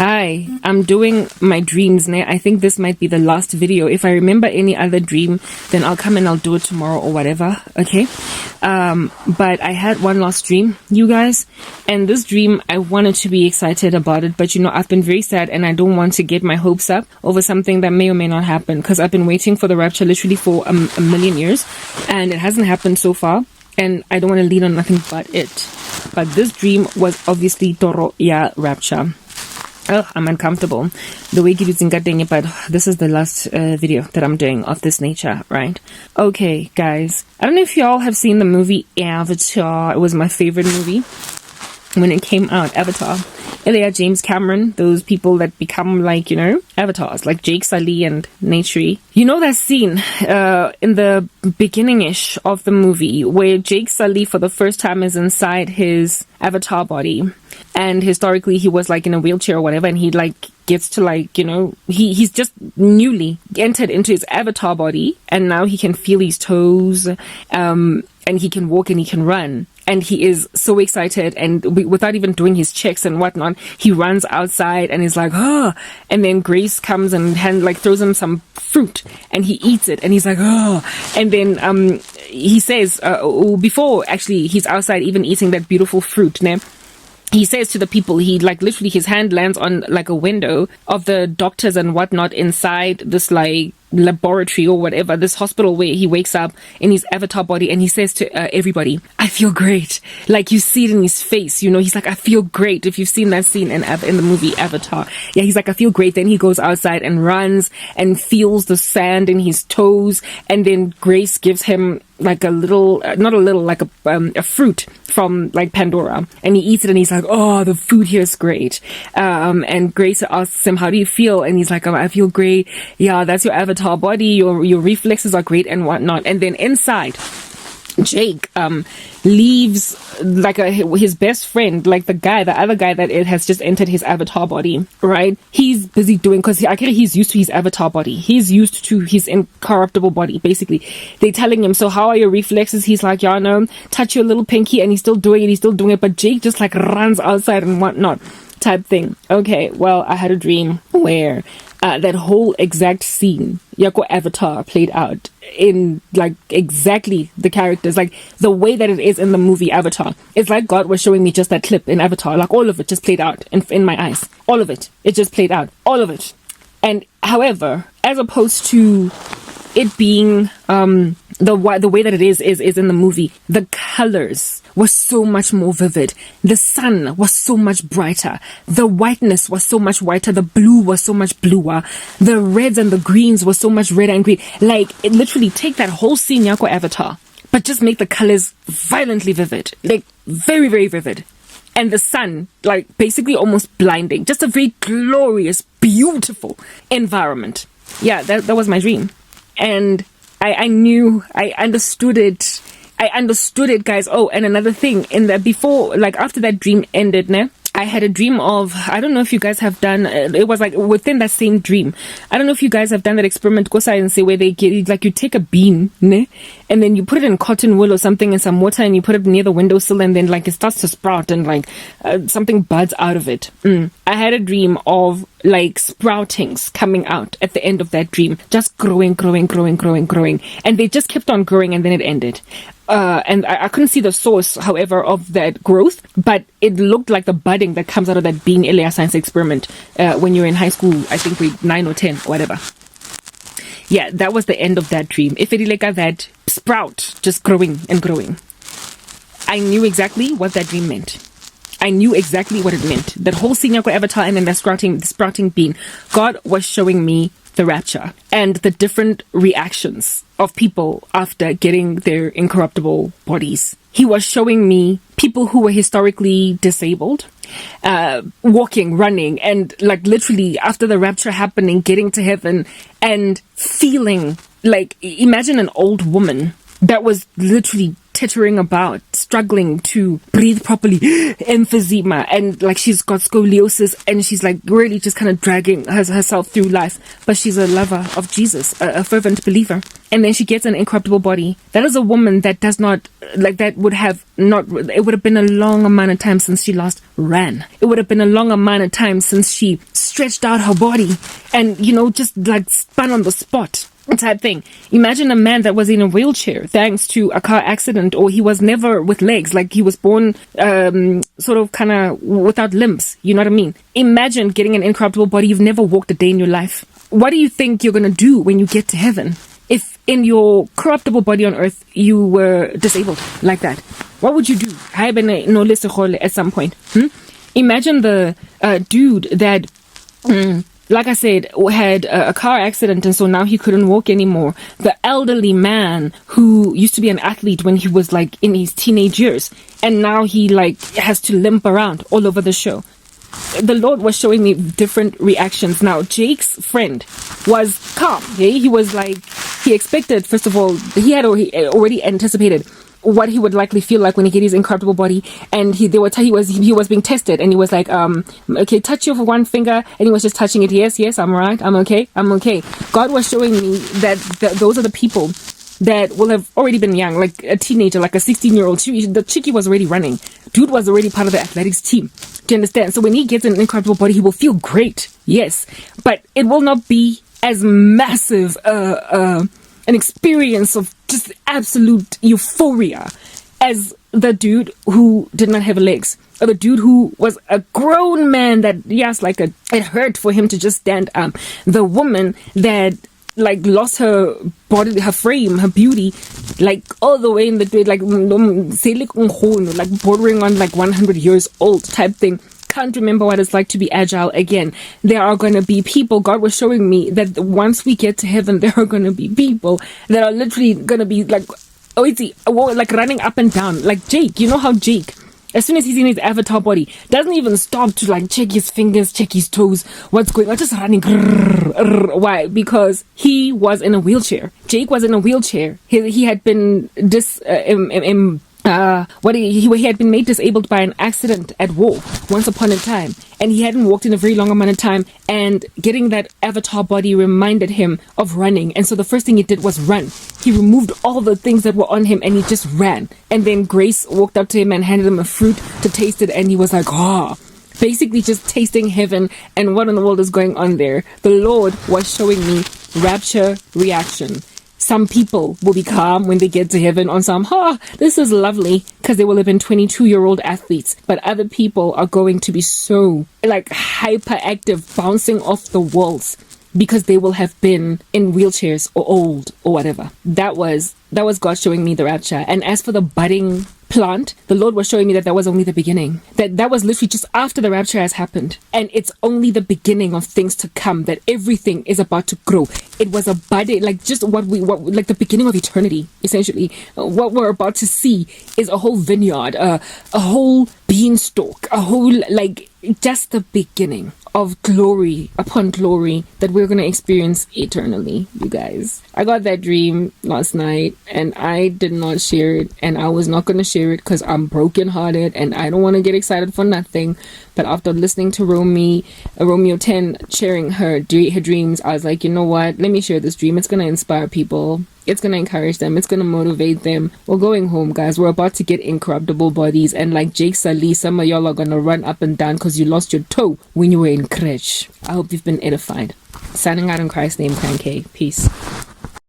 Hi, I'm doing my dreams. I think this might be the last video. If I remember any other dream, then I'll come and I'll do it tomorrow or whatever, okay? But I had one last dream, you guys, and this dream, I wanted to be excited about it, but I've been very sad and I don't want to get my hopes up over something that may or may not happen, because I've been waiting for the rapture literally for a million years, and it hasn't happened so far, and I don't want to lean on nothing but it. But this dream was obviously Toro ya rapture. I'm uncomfortable the way using Gatenge, but this is the last video that I'm doing of this nature, right? Okay, guys, I don't know if y'all have seen the movie Avatar. It was my favorite movie when it came out, Avatar. Elia James Cameron, those people that become like, avatars, like Jake Sully and Neytiri. You know that scene in the beginning-ish of the movie where Jake Sully for the first time is inside his avatar body, and historically he was like in a wheelchair or whatever, and he like gets to like, he's just newly entered into his avatar body, and now he can feel his toes, and he can walk and he can run. And he is so excited, and without even doing his checks and whatnot, he runs outside and is like, oh. And then Grace comes and throws him some fruit, and he eats it, and he's like, oh. And then he says, before actually he's outside even eating that beautiful fruit, he says to the people, he literally his hand lands on like a window of the doctors and whatnot inside this like laboratory or whatever, this hospital, where he wakes up in his avatar body, and he says to everybody, I feel great. Like, you see it in his face, he's like, I feel great. If you've seen that scene in the movie Avatar, yeah, he's like, I feel great. Then he goes outside and runs and feels the sand in his toes, and then Grace gives him like a little, not a little, like a fruit from like Pandora, and he eats it, and he's like, oh, the food here is great. And Grace asks him, how do you feel? And he's like, oh, I feel great. Yeah, that's your avatar body, your reflexes are great and whatnot. And then inside, Jake leaves like his best friend, like the other guy that it has just entered his avatar body, right? He's busy doing, because he's used to his avatar body, he's used to his incorruptible body. Basically, they're telling him, so how are your reflexes? He's like, yeah, no, touch your little pinky, and he's still doing it, but Jake just like runs outside and whatnot type thing. Okay, well, I had a dream where that whole exact scene, Yako Avatar, played out in like exactly the characters, like the way that it is in the movie Avatar. It's like God was showing me just that clip in Avatar, like all of it just played out in my eyes. All of it. It just played out. All of it. And however, as opposed to it being the way that it is in the movie, the colors were so much more vivid. The sun was so much brighter. The whiteness was so much whiter. The blue was so much bluer. The reds and the greens were so much red and green. Like, it literally take that whole scene, Yako Avatar, but just make the colors violently vivid. Like, very, very vivid. And the sun, like, basically almost blinding. Just a very glorious, beautiful environment. Yeah, that was my dream. And I knew, I understood it. Guys. Oh, and another thing, after that dream ended, I had a dream of, I don't know if you guys have done, it was like within that same dream. I don't know if you guys have done that experiment, go science, where they get, like, you take a bean, and then you put it in cotton wool or something and some water, and you put it near the windowsill, and then like it starts to sprout, and like something buds out of it. I had a dream of like sproutings coming out at the end of that dream, just growing, and they just kept on growing, and then it ended. And I couldn't see the source, however, of that growth, but it looked like the budding that comes out of that bean Elia science experiment when you're in high school, I think grade 9 or 10 or whatever. Yeah, that was the end of that dream. If it like that sprout, just growing and growing. I knew exactly what that dream meant. I knew exactly what it meant. That whole senior avatar and then the sprouting bean. God was showing me the rapture and the different reactions of people after getting their incorruptible bodies. He was showing me people who were historically disabled, walking, running, and like literally after the rapture happening, getting to heaven and feeling like, imagine an old woman that was literally teetering about, struggling to breathe properly, emphysema, and like she's got scoliosis, and she's like really just kind of dragging herself through life. But she's a lover of Jesus, a fervent believer. And then she gets an incorruptible body. That is a woman that does not, like, that would have not, it would have been a long amount of time since she last ran. It would have been a long amount of time since she stretched out her body and, you know, just like spun on the spot type thing. Imagine a man that was in a wheelchair thanks to a car accident, or he was never with legs, like he was born sort of kind of without limbs. You know what I mean? Imagine getting an incorruptible body. You've never walked a day in your life. What do you think you're going to do when you get to heaven? If in your corruptible body on earth you were disabled like that, what would you do? At some point. Imagine the dude that, like I said, had a car accident and so now he couldn't walk anymore. The elderly man who used to be an athlete when he was like in his teenage years and now he like has to limp around all over the show. The Lord was showing me different reactions. Now, Jake's friend was calm. Okay? He was like, he expected, first of all, he had already anticipated what he would likely feel like when he get his incorruptible body, and he was being tested, and he was like, okay, touch your one finger, and he was just touching it. Yes, I'm right, I'm okay. God was showing me that those are the people that will have already been young, like a teenager, like a 16-year-old. The chickie was already running. Dude was already part of the athletics team. Do you understand? So when he gets an incorruptible body, he will feel great. Yes. But it will not be as massive an experience of just absolute euphoria as the dude who did not have legs. Or the dude who was a grown man that, yes, like it hurt for him to just stand up. The woman that like lost her body, her frame, her beauty, like all the way in the grade, like bordering on like 100 years old type thing. Can't remember what it's like to be agile again. There are going to be people, God was showing me that once we get to heaven, there are going to be people that are literally going to be like, like running up and down. Like Jake, you know how Jake, as soon as he's in his avatar body, doesn't even stop to like check his fingers, check his toes, what's going on, just running. Why? Because he was in a wheelchair. Jake was in a wheelchair. He had been he had been made disabled by an accident at war once upon a time, and he hadn't walked in a very long amount of time, and getting that avatar body reminded him of running, and so the first thing he did was run. He removed all the things that were on him and he just ran. And then Grace walked up to him and handed him a fruit to taste it, and he was like, basically just tasting heaven and what in the world is going on there. The Lord was showing me rapture reaction. Some people will be calm when they get to heaven on some, this is lovely, because they will have been 22-year-old athletes. But other people are going to be so like hyperactive, bouncing off the walls, because they will have been in wheelchairs or old or whatever. That was God showing me the rapture. And as for the budding plant, the Lord was showing me that was only the beginning. That was literally just after the rapture has happened. And it's only the beginning of things to come, that everything is about to grow. It was a budding, like just what like the beginning of eternity, essentially. What we're about to see is a whole vineyard, a whole beanstalk, a whole, like, just the beginning of glory upon glory that we're going to experience eternally, you guys. I got that dream last night and I did not share it, and I was not going to share it because I'm brokenhearted and I don't want to get excited for nothing. But after listening to Romeo 10 sharing her dreams, I was like, you know what? Let me share this dream. It's going to inspire people. It's going to encourage them. It's going to motivate them. We're going home, guys. We're about to get incorruptible bodies. And like Jake Sully, some of y'all are going to run up and down because you lost your toe when you were in crèche. I hope you've been edified. Signing out in Christ's name, Crank. Peace.